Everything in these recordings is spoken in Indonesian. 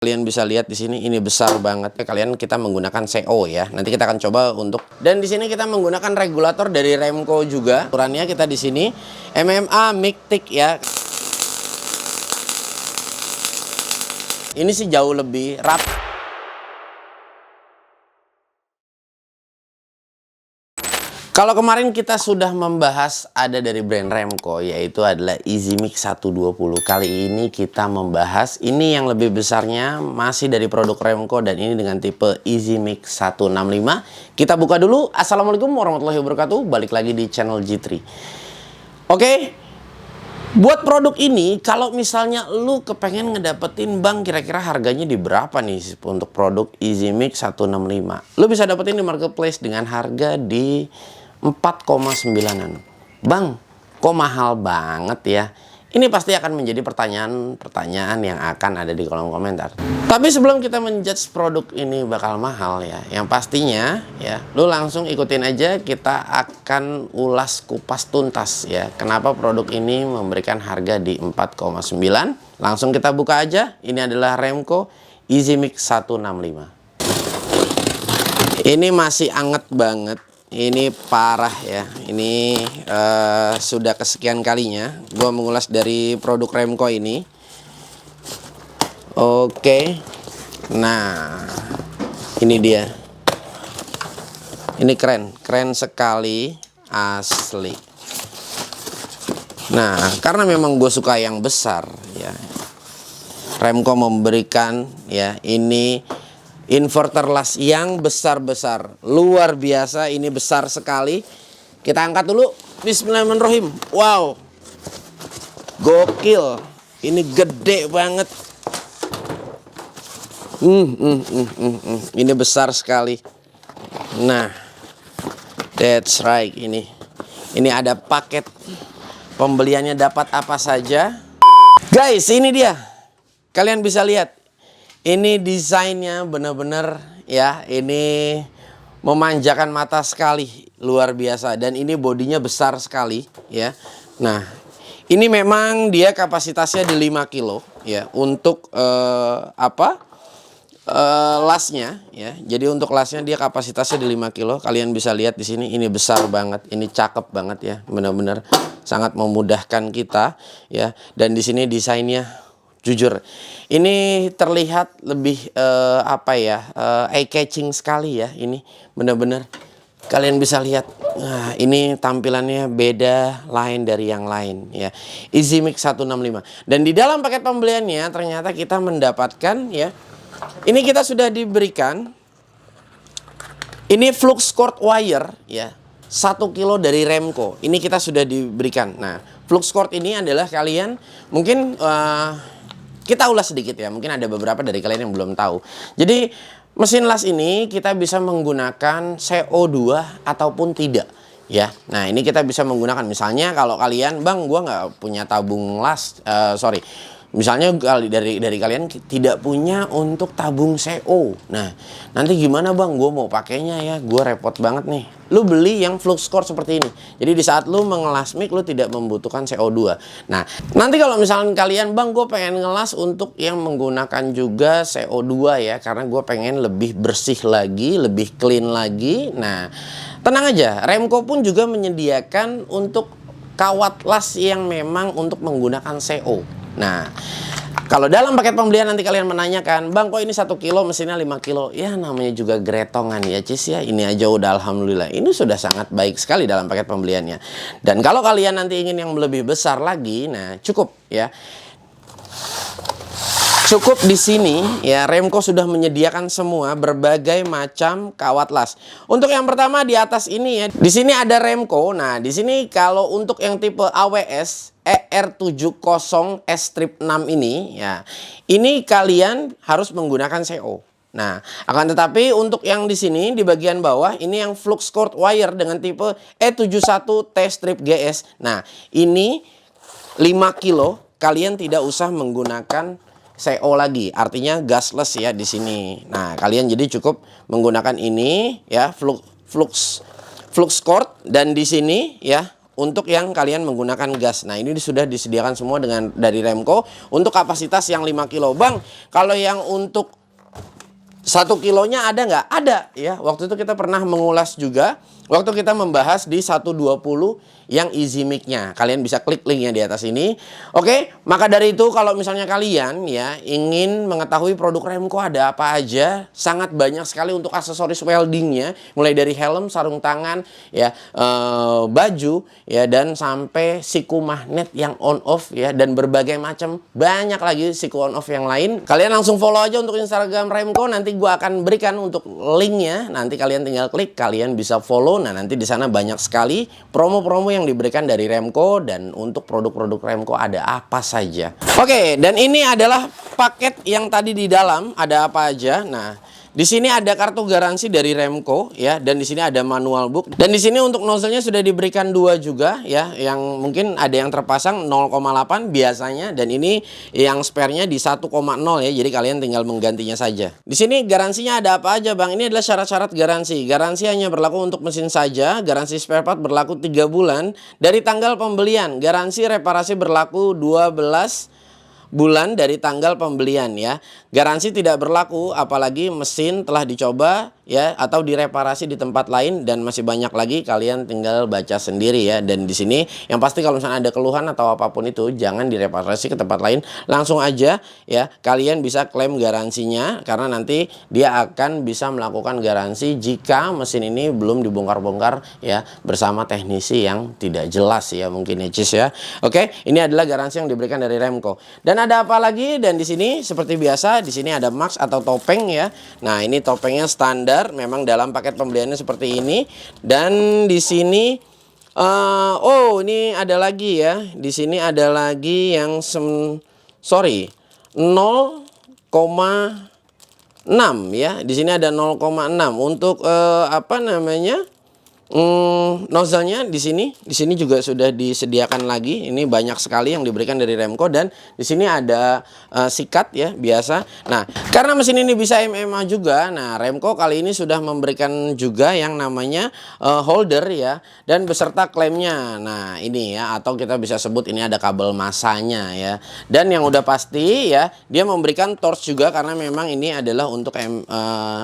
Kalian bisa lihat di sini ini besar banget. Kita menggunakan CO ya. Nanti kita akan coba untuk, dan di sini kita menggunakan regulator dari Remco juga. Ukurannya kita di sini MMA Mictic ya. Ini sih jauh lebih rapi. Kalau kemarin kita sudah membahas ada dari brand Remco, yaitu adalah EasyMix 120. Kali ini kita membahas ini yang lebih besarnya, masih dari produk Remco, dan ini dengan tipe EasyMix 165. Kita buka dulu. Assalamualaikum warahmatullahi wabarakatuh. Balik lagi di channel G3. Oke. Buat produk ini, kalau misalnya lu kepengen ngedapetin bang, kira-kira harganya di berapa nih untuk produk EasyMix 165? Lu bisa dapetin di marketplace dengan harga di 4,9an. Bang, kok mahal banget ya? Ini pasti akan menjadi pertanyaan yang akan ada di kolom komentar. Tapi sebelum kita menjudge produk ini bakal mahal ya, yang pastinya ya, lu langsung ikutin aja, kita akan ulas kupas tuntas ya. Kenapa produk ini memberikan harga di 4,9? Langsung kita buka aja. Ini adalah Remco EasyMix 165. Ini masih anget banget. Ini parah ya. Ini sudah kesekian kalinya gua mengulas dari produk Remco ini. Oke. Nah, ini dia. Ini keren sekali, asli. Nah, karena memang gue suka yang besar ya, Remco memberikan ya ini inverter las yang besar-besar, luar biasa. Ini besar sekali. Kita angkat dulu. Bismillahirrahmanirrahim. Wow, gokil. Ini gede banget. Ini besar sekali. Nah, that's right. Ini ada paket pembeliannya, dapat apa saja. Guys, ini dia. Kalian bisa lihat. Ini desainnya benar-benar ya, ini memanjakan mata sekali, luar biasa. Dan ini bodinya besar sekali ya. Nah, ini memang dia kapasitasnya di 5 kilo ya untuk lasnya ya. Jadi untuk lasnya dia kapasitasnya di 5 kilo. Kalian bisa lihat di sini, ini besar banget, ini cakep banget ya. Benar-benar sangat memudahkan kita ya. Dan di sini desainnya jujur, ini terlihat lebih eye catching sekali ya. Ini benar-benar kalian bisa lihat. Nah, ini tampilannya beda, lain dari yang lain ya. EasyMix 165. Dan di dalam paket pembeliannya ternyata kita mendapatkan ya, ini kita sudah diberikan ini flux cord wire ya, 1 kilo dari Remco. Ini kita sudah diberikan. Nah, flux cord ini adalah, kalian mungkin kita ulas sedikit ya, mungkin ada beberapa dari kalian yang belum tahu. Jadi mesin las ini kita bisa menggunakan CO2 ataupun tidak ya. Nah, ini kita bisa menggunakan, misalnya kalau kalian, bang gua nggak punya tabung las, misalnya dari kalian tidak punya untuk tabung CO. Nah, nanti gimana bang, gue mau pakainya ya, gue repot banget nih. Lu beli yang flux cord seperti ini. Jadi di saat lu mengelas mic, lu tidak membutuhkan CO2. Nah, nanti kalau misalnya kalian, bang gue pengen ngelas untuk yang menggunakan juga CO2 ya, karena gue pengen lebih bersih lagi, lebih clean lagi. Nah, tenang aja, Remco pun juga menyediakan untuk kawat las yang memang untuk menggunakan CO. Nah, kalau dalam paket pembelian nanti kalian menanyakan, bang kok ini 1 kilo mesinnya 5 kilo? Ya namanya juga gretongan ya cis ya. Ini aja udah alhamdulillah, ini sudah sangat baik sekali dalam paket pembeliannya. Dan kalau kalian nanti ingin yang lebih besar lagi, nah cukup ya. Cukup di sini ya, Remco sudah menyediakan semua berbagai macam kawat las. Untuk yang pertama di atas ini ya, di sini ada Remco. Nah, di sini kalau untuk yang tipe AWS ER70 S-Strip 6 ini ya, ini kalian harus menggunakan CO. Nah, akan tetapi untuk yang di sini di bagian bawah ini yang flux cord wire dengan tipe E71 T-Strip GS. Nah, ini 5 kilo, kalian tidak usah menggunakan CO lagi, artinya gasless ya di sini. Nah, kalian jadi cukup menggunakan ini ya, flux cord, dan di sini ya untuk yang kalian menggunakan gas. Nah, ini sudah disediakan semua dengan dari Remco untuk kapasitas yang 5 kilo. Bang, kalau yang untuk 1 kilonya ada nggak? Ada ya. Waktu itu kita pernah mengulas juga. Waktu kita membahas di 120 yang easy mic-nya. Kalian bisa klik linknya di atas ini. Oke, maka dari itu kalau misalnya kalian ya ingin mengetahui produk Remco ada apa aja, sangat banyak sekali untuk aksesoris weldingnya, mulai dari helm, sarung tangan, ya, baju, ya, dan sampai siku magnet yang on off ya, dan berbagai macam banyak lagi siku on off yang lain. Kalian langsung follow aja untuk Instagram Remco. Nanti gua akan berikan untuk linknya. Nanti kalian tinggal klik, kalian bisa follow. Nah, nanti di sana banyak sekali promo-promo yang diberikan dari Remco, dan untuk produk-produk Remco ada apa saja. Oke, dan ini adalah paket yang tadi di dalam ada apa aja. Nah, di sini ada kartu garansi dari Remco ya, dan di sini ada manual book. Dan di sini untuk nozzle-nya sudah diberikan 2 juga ya, yang mungkin ada yang terpasang 0,8 biasanya, dan ini yang spare-nya di 1,0 ya. Jadi kalian tinggal menggantinya saja. Di sini garansinya ada apa aja, Bang? Ini adalah syarat-syarat garansi. Garansi hanya berlaku untuk mesin saja. Garansi spare part berlaku 3 bulan dari tanggal pembelian. Garansi reparasi berlaku 12 bulan dari tanggal pembelian ya. Garansi tidak berlaku apalagi mesin telah dicoba ya, atau direparasi di tempat lain, dan masih banyak lagi, kalian tinggal baca sendiri ya. Dan di sini yang pasti kalau misalnya ada keluhan atau apapun itu, jangan direparasi ke tempat lain, langsung aja ya kalian bisa klaim garansinya, karena nanti dia akan bisa melakukan garansi jika mesin ini belum dibongkar-bongkar ya bersama teknisi yang tidak jelas ya, mungkin ya Cis ya. Oke, ini adalah garansi yang diberikan dari Remco. Dan ada apa lagi? Dan di sini seperti biasa, di sini ada max atau topeng ya. Nah, ini topengnya standar, memang dalam paket pembeliannya seperti ini. Dan di sini oh, ini ada lagi ya. Di sini ada lagi yang 0,6 ya. Di sini ada 0,6 untuk apa namanya? Nozzle-nya di sini juga sudah disediakan lagi. Ini banyak sekali yang diberikan dari Remco, dan di sini ada sikat ya biasa. Nah, karena mesin ini bisa MMA juga, nah Remco kali ini sudah memberikan juga yang namanya holder ya, dan beserta klaimnya. Nah, ini ya, atau kita bisa sebut ini ada kabel masanya ya. Dan yang udah pasti ya, dia memberikan torch juga, karena memang ini adalah untuk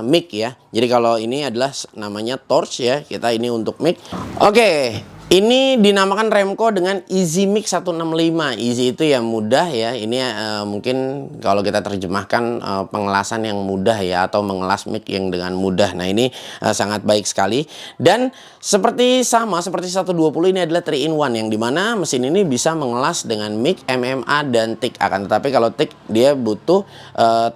mic ya. Jadi kalau ini adalah namanya torch ya, kita ini untuk mic. Oke, ini dinamakan Remco dengan Easy Mic 165. Easy itu ya mudah ya. Ini mungkin kalau kita terjemahkan pengelasan yang mudah ya, atau mengelas mic yang dengan mudah. Nah, ini sangat baik sekali. Dan seperti 120 ini adalah 3 in 1, yang dimana mesin ini bisa mengelas dengan mic, MMA, dan TIG. Akan tetapi kalau TIG dia butuh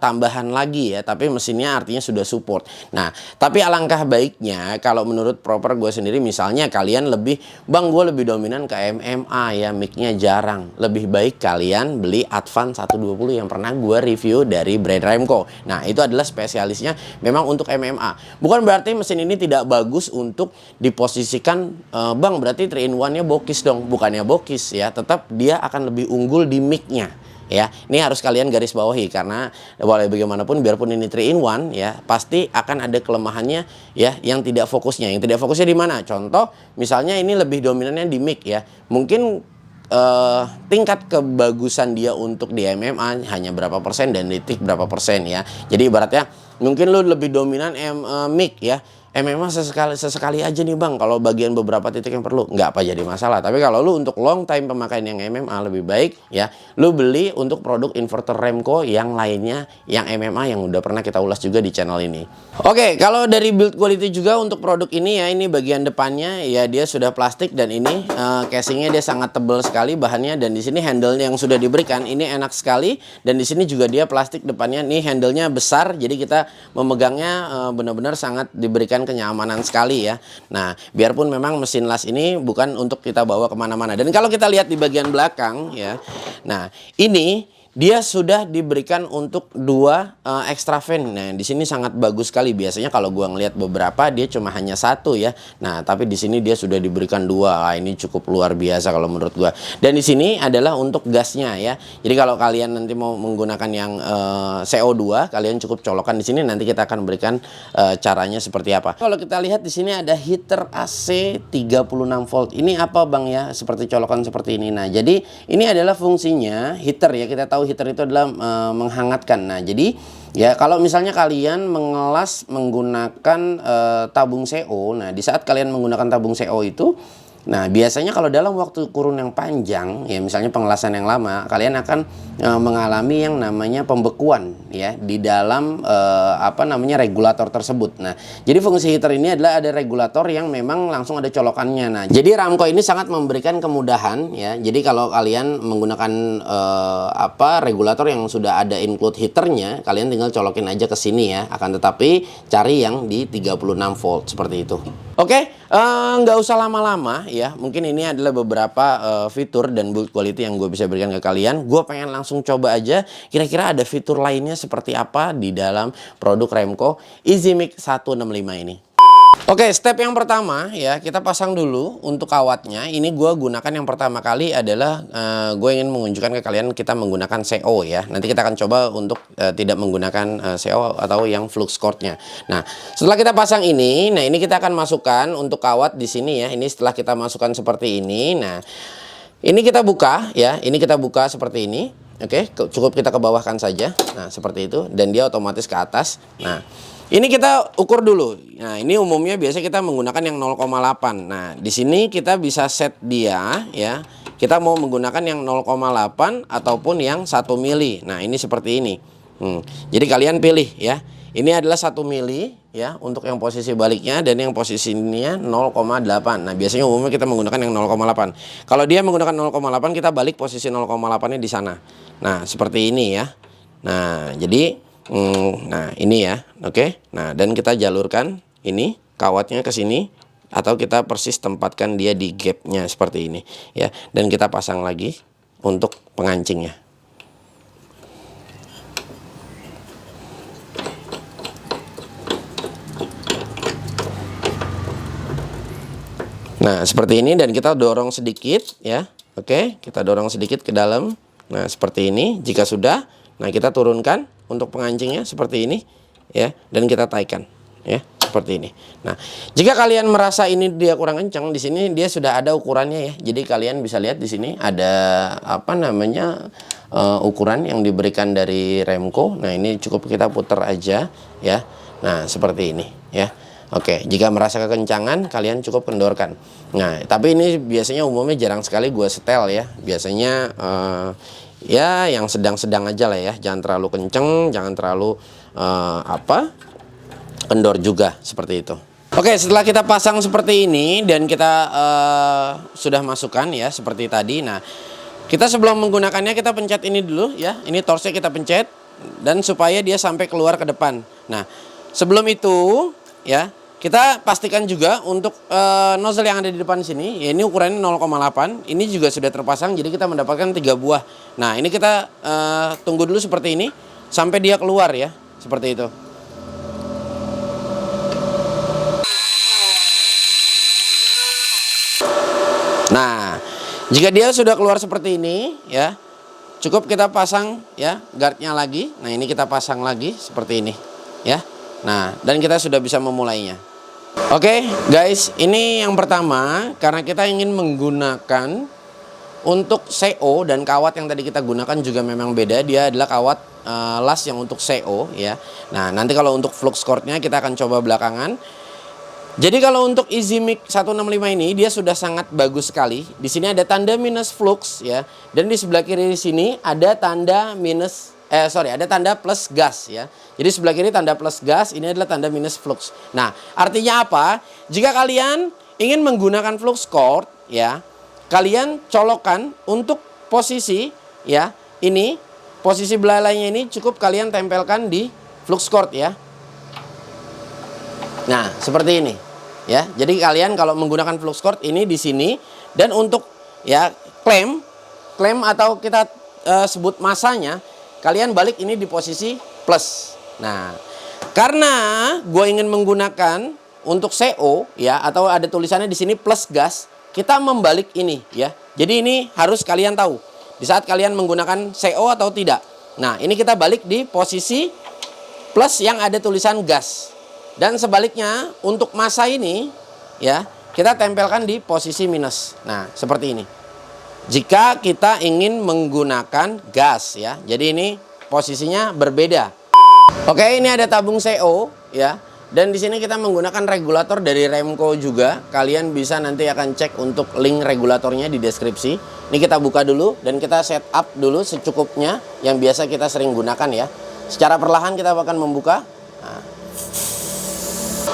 tambahan lagi ya, tapi mesinnya artinya sudah support. Nah, tapi alangkah baiknya kalau menurut proper gue sendiri, misalnya kalian lebih, Bang, gue lebih dominan ke MMA ya, mic-nya jarang. Lebih baik kalian beli Advance 120 yang pernah gue review dari brand Remco. Nah, itu adalah spesialisnya memang untuk MMA. Bukan berarti mesin ini tidak bagus untuk diposisikan, Bang, berarti 3 in 1-nya bokis dong. Bukannya bokis ya, tetap dia akan lebih unggul di mic-nya. Ya, ini harus kalian garis bawahi, karena walau bagaimanapun biarpun ini 3 in 1 ya, pasti akan ada kelemahannya ya, yang tidak fokusnya. Yang tidak fokusnya di mana? Contoh, misalnya ini lebih dominannya di mic ya. Mungkin tingkat kebagusan dia untuk di MMA hanya berapa persen, dan di TIG berapa persen ya. Jadi ibaratnya mungkin lu lebih dominan mic ya. MMA sesekali aja nih, Bang, kalau bagian beberapa titik yang perlu, nggak apa jadi masalah. Tapi kalau lu untuk long time pemakaian yang MMA, lebih baik ya lu beli untuk produk inverter Remco yang lainnya, yang MMA, yang udah pernah kita ulas juga di channel ini. Oke, kalau dari build quality juga untuk produk ini ya, ini bagian depannya ya dia sudah plastik, dan ini casingnya dia sangat tebal sekali bahannya. Dan di sini handle yang sudah diberikan ini enak sekali, dan di sini juga dia plastik depannya. Nih handle-nya besar, jadi kita memegangnya benar-benar sangat diberikan kenyamanan sekali ya. Nah, biarpun memang mesin las ini bukan untuk kita bawa kemana-mana. Dan kalau kita lihat di bagian belakang ya, nah ini dia sudah diberikan untuk 2 extra fan. Nah, di sini sangat bagus sekali. Biasanya kalau gua ngelihat beberapa dia cuma hanya 1 ya. Nah, tapi di sini dia sudah diberikan 2. Ini cukup luar biasa kalau menurut gua. Dan di sini adalah untuk gasnya ya. Jadi kalau kalian nanti mau menggunakan yang CO2, kalian cukup colokan di sini. Nanti kita akan berikan caranya seperti apa. Kalau kita lihat di sini ada heater AC 36 volt. Ini apa Bang ya? Seperti colokan seperti ini. Nah, jadi ini adalah fungsinya heater ya. Kita tahu heater itu adalah menghangatkan. Nah, jadi ya kalau misalnya kalian mengelas menggunakan tabung CO, nah di saat kalian menggunakan tabung CO itu, nah biasanya kalau dalam waktu kurun yang panjang, ya misalnya pengelasan yang lama, kalian akan mengalami yang namanya pembekuan ya di dalam apa namanya regulator tersebut. Nah, jadi fungsi heater ini adalah ada regulator yang memang langsung ada colokannya. Nah, jadi Ramco ini sangat memberikan kemudahan ya. Jadi kalau kalian menggunakan apa regulator yang sudah ada include heaternya, kalian tinggal colokin aja ke sini ya. Akan tetapi cari yang di 36 volt seperti itu. Oke, nggak usah lama-lama ya. Mungkin ini adalah beberapa fitur dan build quality yang gue bisa berikan ke kalian. Gue pengen langsung coba aja kira-kira ada fitur lainnya seperti apa di dalam produk Ramco EasyMix 165 ini. Oke, step yang pertama ya, kita pasang dulu untuk kawatnya. Ini gue gunakan yang pertama kali adalah gue ingin menunjukkan ke kalian kita menggunakan CO ya. Nanti kita akan coba untuk tidak menggunakan CO atau yang flux cordnya. Nah, setelah kita pasang ini, nah ini kita akan masukkan untuk kawat di sini ya. Ini setelah kita masukkan seperti ini. Nah, ini kita buka ya. Ini kita buka seperti ini. Oke, cukup kita ke bawahkan saja. Nah, seperti itu dan dia otomatis ke atas. Nah, ini kita ukur dulu. Nah, ini umumnya biasa kita menggunakan yang 0,8. Nah, di sini kita bisa set dia ya. Kita mau menggunakan yang 0,8 ataupun yang 1 mili. Nah, ini seperti ini. Jadi kalian pilih ya. Ini adalah 1 mili ya untuk yang posisi baliknya dan yang posisinya 0,8. Nah, biasanya umumnya kita menggunakan yang 0,8. Kalau dia menggunakan 0,8, kita balik posisi 0,8-nya di sana. Nah, seperti ini ya. Nah, jadi nah ini ya, oke. Nah, dan kita jalurkan ini kawatnya ke sini atau kita persis tempatkan dia di gapnya seperti ini ya. Dan kita pasang lagi untuk pengancingnya. Nah, seperti ini dan kita dorong sedikit ya. Oke, kita dorong sedikit ke dalam. Nah, seperti ini. Jika sudah, nah kita turunkan untuk pengancingnya seperti ini ya, dan kita taikan ya seperti ini. Nah, jika kalian merasa ini dia kurang kencang, di sini dia sudah ada ukurannya ya. Jadi kalian bisa lihat di sini ada apa namanya ukuran yang diberikan dari Ramco. Nah, ini cukup kita putar aja ya. Nah, seperti ini ya. Oke, jika merasa kekencangan kalian cukup kendorkan. Nah, tapi ini biasanya umumnya jarang sekali gue setel ya. Biasanya ya yang sedang-sedang aja lah ya, jangan terlalu kenceng, jangan terlalu kendor juga seperti itu. Oke, setelah kita pasang seperti ini dan kita sudah masukkan ya seperti tadi. Nah, kita sebelum menggunakannya kita pencet ini dulu ya. Ini torchnya kita pencet dan supaya dia sampai keluar ke depan. Nah, sebelum itu ya kita pastikan juga untuk nozzle yang ada di depan sini, ya ini ukurannya 0,8. Ini juga sudah terpasang, jadi kita mendapatkan 3 buah. Nah, ini kita tunggu dulu seperti ini sampai dia keluar ya, seperti itu. Nah, jika dia sudah keluar seperti ini ya, cukup kita pasang ya guardnya lagi. Nah, ini kita pasang lagi seperti ini ya. Nah, dan kita sudah bisa memulainya. Oke, guys, ini yang pertama karena kita ingin menggunakan untuk CO dan kawat yang tadi kita gunakan juga memang beda. Dia adalah kawat las yang untuk CO ya. Nah, nanti kalau untuk flux cordnya kita akan coba belakangan. Jadi kalau untuk EasyMix 165 ini dia sudah sangat bagus sekali. Di sini ada tanda minus flux ya, dan di sebelah kiri di sini ada tanda ada tanda plus gas ya. Jadi sebelah kiri tanda plus gas, ini adalah tanda minus flux. Nah, artinya apa? Jika kalian ingin menggunakan flux cord ya, kalian colokkan untuk posisi ya, ini posisi belalainya ini cukup kalian tempelkan di flux cord ya. Nah, seperti ini ya. Jadi kalian kalau menggunakan flux cord ini di sini, dan untuk ya klem atau kita sebut masanya, kalian balik ini di posisi plus. Nah, karena gue ingin menggunakan untuk CO ya, atau ada tulisannya di sini plus gas, kita membalik ini ya. Jadi ini harus kalian tahu di saat kalian menggunakan CO atau tidak. Nah, ini kita balik di posisi plus yang ada tulisan gas. Dan sebaliknya untuk massa ini ya, kita tempelkan di posisi minus. Nah, seperti ini. Jika kita ingin menggunakan gas ya. Jadi ini posisinya berbeda. Oke, ini ada tabung CO ya. Dan di sini kita menggunakan regulator dari Remco juga. Kalian bisa nanti akan cek untuk link regulatornya di deskripsi. Ini kita buka dulu dan kita setup dulu secukupnya yang biasa kita sering gunakan ya. Secara perlahan kita akan membuka. Nah.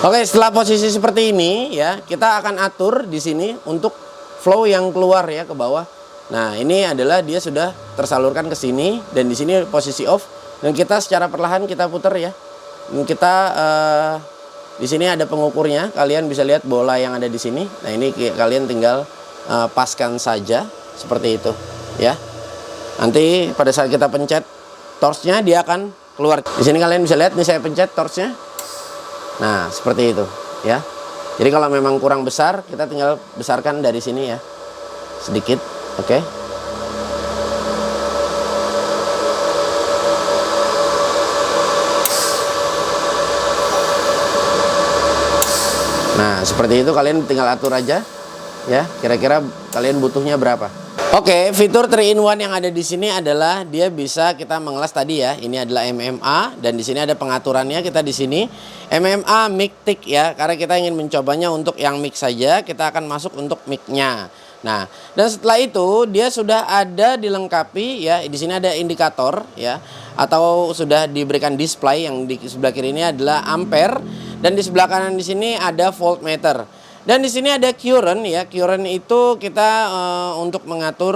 Oke, setelah posisi seperti ini ya, kita akan atur di sini untuk flow yang keluar ya ke bawah. Nah, ini adalah dia sudah tersalurkan ke sini dan di sini posisi off dan kita secara perlahan kita putar ya. Kita di sini ada pengukurnya, kalian bisa lihat bola yang ada di sini. Nah, ini kalian tinggal paskan saja seperti itu ya. Nanti pada saat kita pencet torch-nya dia akan keluar. Di sini kalian bisa lihat nih saya pencet torch-nya. Nah, seperti itu ya. Jadi kalau memang kurang besar, kita tinggal besarkan dari sini ya. Sedikit, oke. Nah, seperti itu kalian tinggal atur aja ya. Kira-kira kalian butuhnya berapa? Oke, fitur 3-in-1 yang ada di sini adalah dia bisa kita mengelas tadi ya. Ini adalah MMA dan di sini ada pengaturannya kita di sini. MMA mic tick ya. Karena kita ingin mencobanya untuk yang mic saja, kita akan masuk untuk mic-nya. Nah, dan setelah itu dia sudah ada dilengkapi ya. Di sini ada indikator ya, atau sudah diberikan display. Yang di sebelah kiri ini adalah ampere dan di sebelah kanan di sini ada voltmeter. Dan di sini ada current ya. Current itu kita untuk mengatur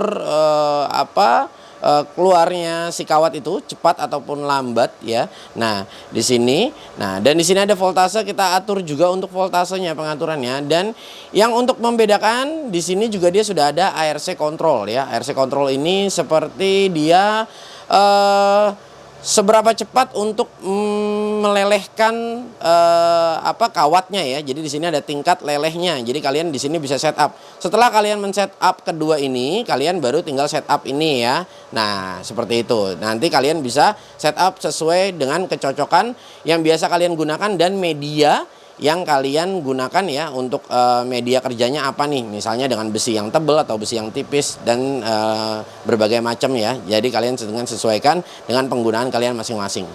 keluarnya si kawat itu cepat ataupun lambat ya. Nah, di sini. Nah, dan di sini ada voltase, kita atur juga untuk voltasenya pengaturannya. Dan yang untuk membedakan di sini juga dia sudah ada ARC control ya. ARC control ini seperti dia seberapa cepat untuk melelehkan kawatnya ya. Jadi di sini ada tingkat lelehnya. Jadi kalian di sini bisa setup. Setelah kalian men-setup kedua ini, kalian baru tinggal setup ini ya. Nah, seperti itu. Nanti kalian bisa setup sesuai dengan kecocokan yang biasa kalian gunakan dan media yang kalian gunakan ya. Untuk media kerjanya apa nih, misalnya dengan besi yang tebal atau besi yang tipis dan berbagai macam ya. Jadi kalian dengan sesuaikan dengan penggunaan kalian masing-masing.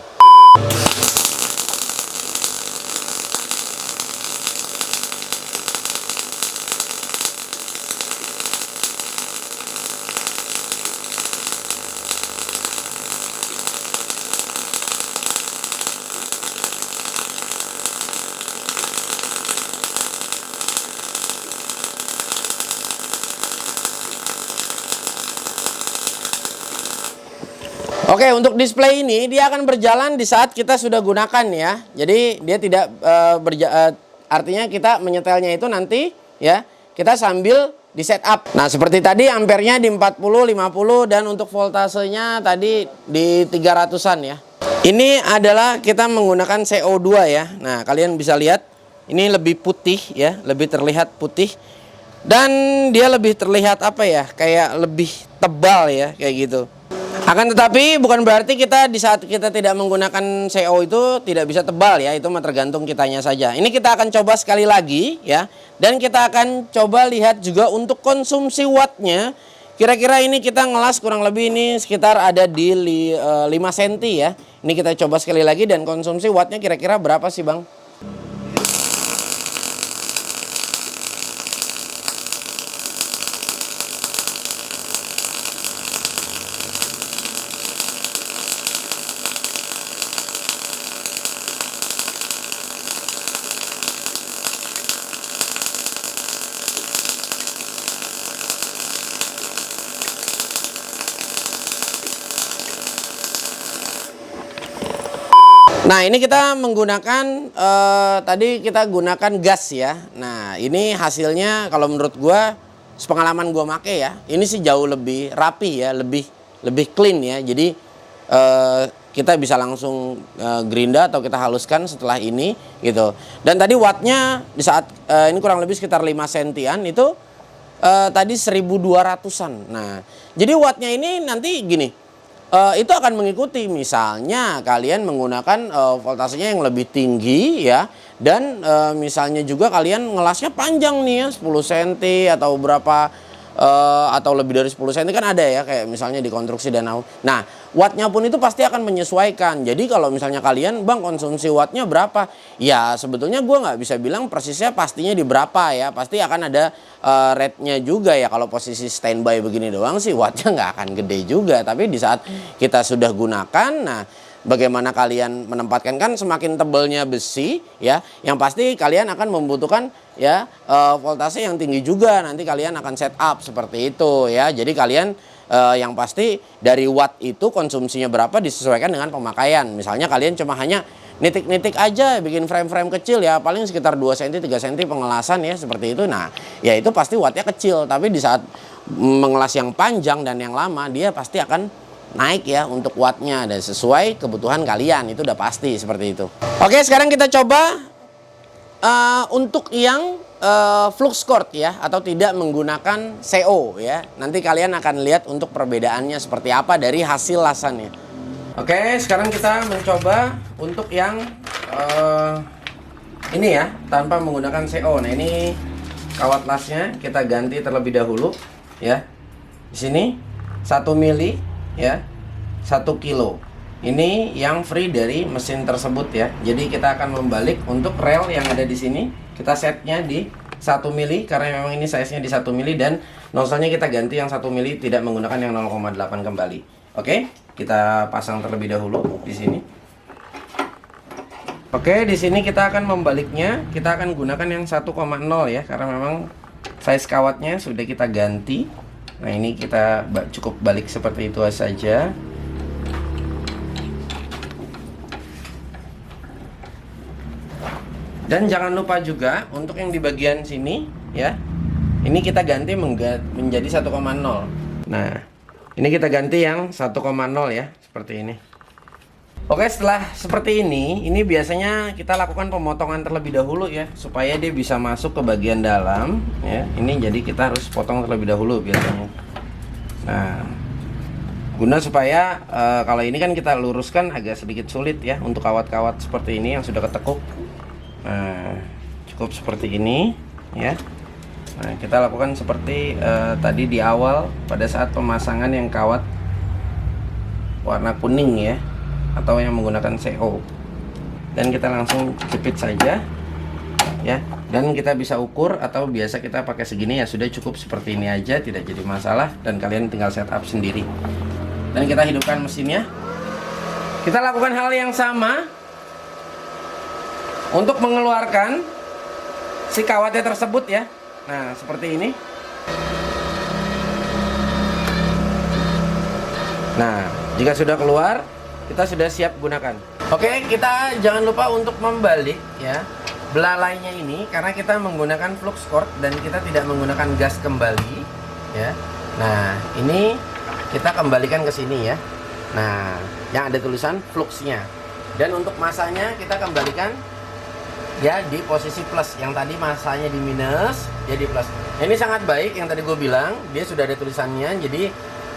Oke, untuk display ini dia akan berjalan di saat kita sudah gunakan ya. Jadi dia tidak artinya kita menyetelnya itu nanti ya, kita sambil di setup. Nah, seperti tadi ampernya di 40, 50 dan untuk voltasenya tadi di 300-an ya. Ini adalah kita menggunakan CO2 ya. Nah, kalian bisa lihat ini lebih putih ya, lebih terlihat putih. Dan dia lebih terlihat apa ya, kayak lebih tebal ya, kayak gitu. Akan tetapi bukan berarti kita di saat kita tidak menggunakan CO itu tidak bisa tebal ya, itu mah tergantung kitanya saja. Ini kita akan coba sekali lagi ya, dan kita akan coba lihat juga untuk konsumsi wattnya. Kira-kira ini kita ngelas kurang lebih ini sekitar ada di 5 cm ya. Ini kita coba sekali lagi dan konsumsi wattnya kira-kira berapa sih Bang? Nah, ini kita menggunakan tadi kita gunakan gas ya. Nah, ini hasilnya kalau menurut gua, sepengalaman gua make ya, ini sih jauh lebih rapi ya, lebih lebih clean ya. Jadi kita bisa langsung gerinda atau kita haluskan setelah ini gitu. Dan tadi wattnya di saat ini kurang lebih sekitar 5 sentian itu tadi 1200-an. Nah, jadi wattnya ini nanti gini, itu akan mengikuti misalnya kalian menggunakan voltasenya yang lebih tinggi ya, dan misalnya juga kalian ngelasnya panjang nih ya, 10 cm atau berapa atau lebih dari 10 cm kan ada ya, kayak misalnya di konstruksi danau. Nah, wattnya pun itu pasti akan menyesuaikan. Jadi kalau misalnya kalian, bang, konsumsi wattnya berapa? Ya sebetulnya gue nggak bisa bilang persisnya pastinya di berapa ya. Pasti akan ada rate-nya juga ya. Kalau posisi standby begini doang sih wattnya nggak akan gede juga. Tapi di saat kita sudah gunakan, nah bagaimana kalian menempatkan, kan semakin tebalnya besi ya, yang pasti kalian akan membutuhkan ya voltase yang tinggi juga. Nanti kalian akan set up seperti itu ya. Jadi kalian yang pasti dari watt itu konsumsinya berapa disesuaikan dengan pemakaian. Misalnya kalian cuma hanya nitik-nitik aja, bikin frame-frame kecil ya, paling sekitar 2 cm 3 cm pengelasan ya, seperti itu. Nah ya itu pasti wattnya kecil. Tapi di saat mengelas yang panjang dan yang lama, dia pasti akan naik ya untuk wattnya, dan sesuai kebutuhan kalian, itu udah pasti seperti itu. Oke, sekarang kita coba untuk yang flux cord ya, atau tidak menggunakan CO ya. Nanti kalian akan lihat untuk perbedaannya seperti apa dari hasil lasannya. Oke, sekarang kita mencoba untuk yang ini ya, tanpa menggunakan CO. Nah, ini kawat lasnya kita ganti terlebih dahulu ya. Di sini 1 mili ya, 1 kilo. Ini yang free dari mesin tersebut ya. Jadi kita akan membalik untuk rel yang ada di sini. Kita setnya di 1 mili karena memang ini size-nya di 1 mili, dan nozzle-nya kita ganti yang 1 mili, tidak menggunakan yang 0,8 kembali. Oke, kita pasang terlebih dahulu di sini. Oke, di sini kita akan membaliknya. Kita akan gunakan yang 1,0 ya, karena memang size kawatnya sudah kita ganti. Nah, ini kita cukup balik seperti itu saja. Dan jangan lupa juga untuk yang di bagian sini ya, ini kita ganti menjadi 1,0. Nah, ini kita ganti yang 1,0 ya, seperti ini. Oke, setelah seperti ini biasanya kita lakukan pemotongan terlebih dahulu ya, supaya dia bisa masuk ke bagian dalam ya. Ini jadi kita harus potong terlebih dahulu biasanya. Nah, guna supaya kalau ini kan kita luruskan agak sedikit sulit ya, untuk kawat-kawat seperti ini yang sudah ketekuk. Nah, cukup seperti ini ya. Nah, kita lakukan seperti tadi di awal pada saat pemasangan yang kawat warna kuning ya, atau yang menggunakan CO. Dan kita langsung jepit saja ya. Dan kita bisa ukur, atau biasa kita pakai segini ya, sudah cukup seperti ini aja, tidak jadi masalah, dan kalian tinggal setup sendiri. Dan kita hidupkan mesinnya. Kita lakukan hal yang sama untuk mengeluarkan si kawatnya tersebut ya. Nah, seperti ini. Nah, jika sudah keluar, kita sudah siap gunakan. Oke, kita jangan lupa untuk membalik ya belalainya ini, karena kita menggunakan flux cord dan kita tidak menggunakan gas kembali ya. Nah, ini kita kembalikan ke sini ya. Nah, yang ada tulisan fluxnya. Dan untuk masanya kita kembalikan ya di posisi plus. Yang tadi masanya di minus, jadi plus. Nah, ini sangat baik yang tadi gue bilang, dia sudah ada tulisannya, jadi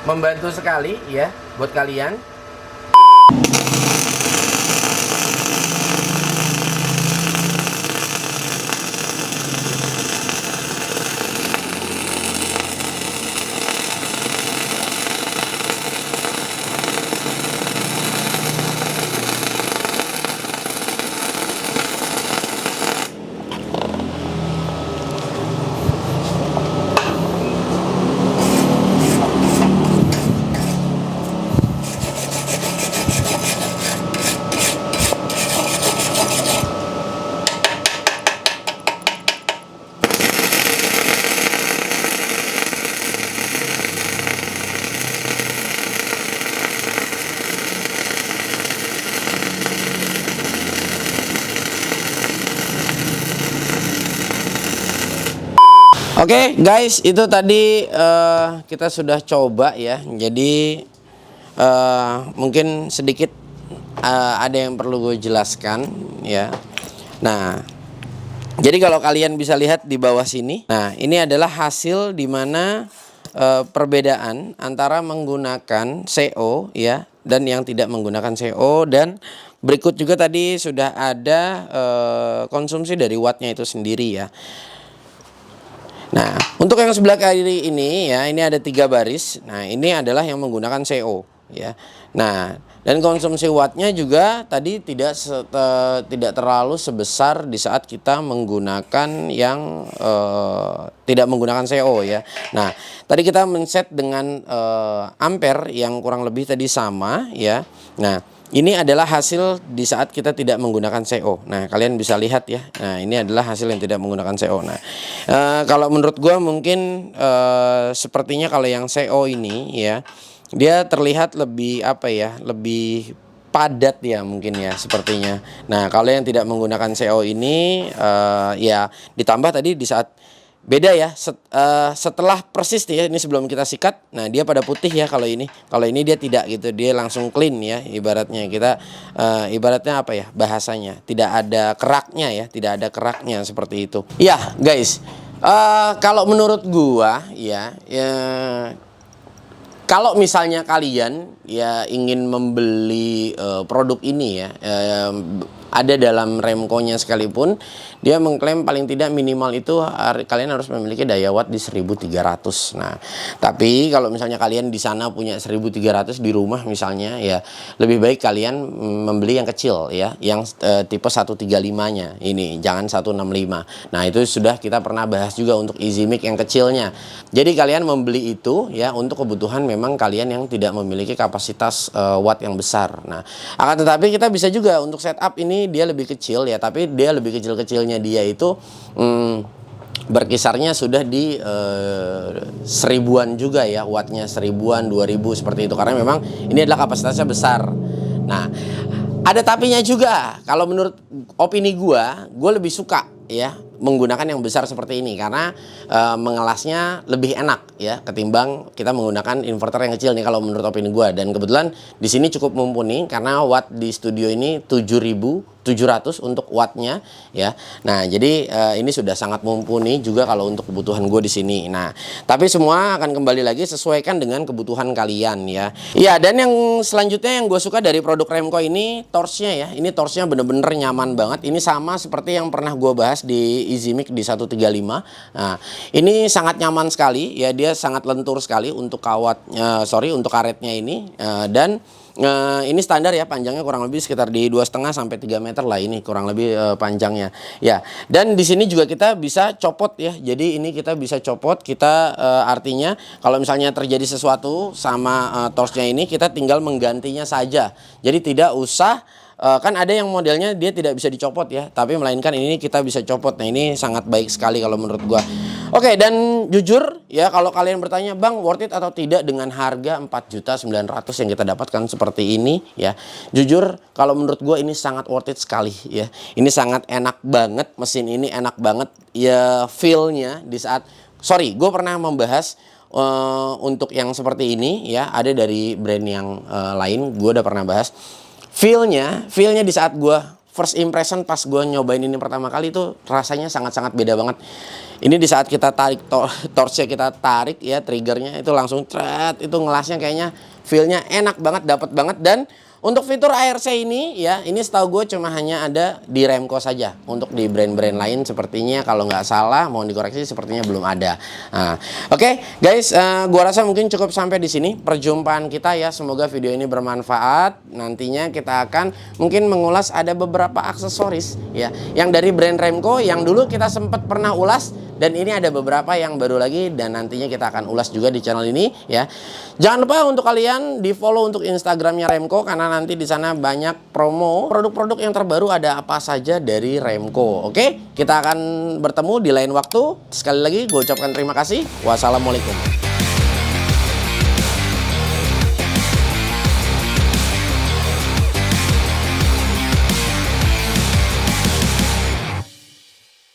membantu sekali ya buat kalian. Oke guys, itu tadi kita sudah coba ya. Jadi mungkin sedikit ada yang perlu gue jelaskan ya. Nah, jadi kalau kalian bisa lihat di bawah sini, nah ini adalah hasil dimana perbedaan antara menggunakan CO ya dan yang tidak menggunakan CO. Dan berikut juga tadi sudah ada konsumsi dari wattnya itu sendiri ya. Nah, untuk yang sebelah kiri ini ya, ini ada 3 baris. Nah, ini adalah yang menggunakan CO ya. Nah, dan konsumsi wattnya juga tadi tidak terlalu sebesar di saat kita menggunakan yang tidak menggunakan CO ya. Nah, tadi kita men-set dengan ampere yang kurang lebih tadi sama ya. Nah, ini adalah hasil di saat kita tidak menggunakan CO. Nah, kalian bisa lihat ya. Nah, ini adalah hasil yang tidak menggunakan CO. Nah, kalau menurut gua mungkin sepertinya kalau yang CO ini ya, dia terlihat lebih apa ya, lebih padat ya mungkin ya sepertinya. Nah, kalau yang tidak menggunakan CO ini ya ditambah tadi di saat beda ya, setelah persis ya, ini sebelum kita sikat. Nah, dia pada putih ya kalau ini. Kalau ini dia tidak gitu, dia langsung clean ya, ibaratnya kita ibaratnya apa ya bahasanya, tidak ada keraknya ya, tidak ada keraknya seperti itu. Ya guys, kalau menurut gua ya, kalau misalnya kalian ya ingin membeli produk ini ya, ada dalam Remco-nya sekalipun, dia mengklaim paling tidak minimal itu kalian harus memiliki daya watt di 1300. Nah, tapi kalau misalnya kalian di sana punya 1300 di rumah misalnya ya, lebih baik kalian membeli yang kecil ya, yang tipe 135-nya ini, jangan 165. Nah, itu sudah kita pernah bahas juga untuk EasyMic yang kecilnya. Jadi kalian membeli itu ya untuk kebutuhan memang kalian yang tidak memiliki kapasitas watt yang besar. Nah, akan tetapi kita bisa juga untuk setup ini dia lebih kecil ya, tapi dia lebih kecil-kecilnya dia itu berkisarnya sudah di seribuan juga ya, wattnya 1000-an, 2000 seperti itu, karena memang ini adalah kapasitasnya besar. Nah, ada tapinya juga. Kalau menurut opini gue lebih suka ya menggunakan yang besar seperti ini, karena mengelasnya lebih enak ya ketimbang kita menggunakan inverter yang kecil nih kalau menurut opini gue. Dan kebetulan di sini cukup mumpuni karena watt di studio ini 7700 untuk wattnya ya. Nah, jadi ini sudah sangat mumpuni juga kalau untuk kebutuhan gue di sini. Nah, tapi semua akan kembali lagi sesuaikan dengan kebutuhan kalian ya. Ya, dan yang selanjutnya yang gue suka dari produk Remco ini torch-nya ya. Ini torch-nya bener-bener nyaman banget. Ini sama seperti yang pernah gue bahas di EasyMic di 135. Nah, ini sangat nyaman sekali ya, dia sangat lentur sekali untuk untuk karetnya ini, dan ini standar ya, panjangnya kurang lebih sekitar di 2,5 sampai 3 meter lah ini kurang lebih panjangnya ya. Dan di sini juga kita bisa copot ya. Jadi ini kita bisa copot, kita artinya kalau misalnya terjadi sesuatu sama torchnya ini, kita tinggal menggantinya saja. Jadi tidak usah kan ada yang modelnya dia tidak bisa dicopot ya, tapi melainkan ini kita bisa copot. Nah, ini sangat baik sekali kalau menurut gua. Oke, dan jujur ya, kalau kalian bertanya, "Bang, worth it atau tidak dengan harga 4.900.000 yang kita dapatkan seperti ini?" ya. Jujur kalau menurut gua ini sangat worth it sekali ya. Ini sangat enak banget, mesin ini enak banget ya, feel-nya di saat gua pernah membahas untuk yang seperti ini ya, ada dari brand yang lain, gua udah pernah bahas. Feelnya di saat gue first impression pas gue nyobain ini pertama kali itu rasanya sangat-sangat beda banget. Ini di saat kita tarik torchnya, kita tarik ya triggernya itu langsung tret, itu ngelasnya kayaknya feelnya enak banget, dapet banget. Dan untuk fitur ARC ini ya, ini setahu gue cuma hanya ada di Remco saja. Untuk di brand-brand lain sepertinya kalau nggak salah, mohon dikoreksi, sepertinya belum ada. Nah, oke, guys, gua rasa mungkin cukup sampai di sini perjumpaan kita ya. Semoga video ini bermanfaat. Nantinya kita akan mungkin mengulas ada beberapa aksesoris ya yang dari brand Remco yang dulu kita sempat pernah ulas, dan ini ada beberapa yang baru lagi dan nantinya kita akan ulas juga di channel ini ya. Jangan lupa untuk kalian di follow untuk Instagramnya Remco, karena nanti di sana banyak promo produk-produk yang terbaru ada apa saja dari Remco. Oke, kita akan bertemu di lain waktu. Sekali lagi gue ucapkan terima kasih. Wassalamualaikum.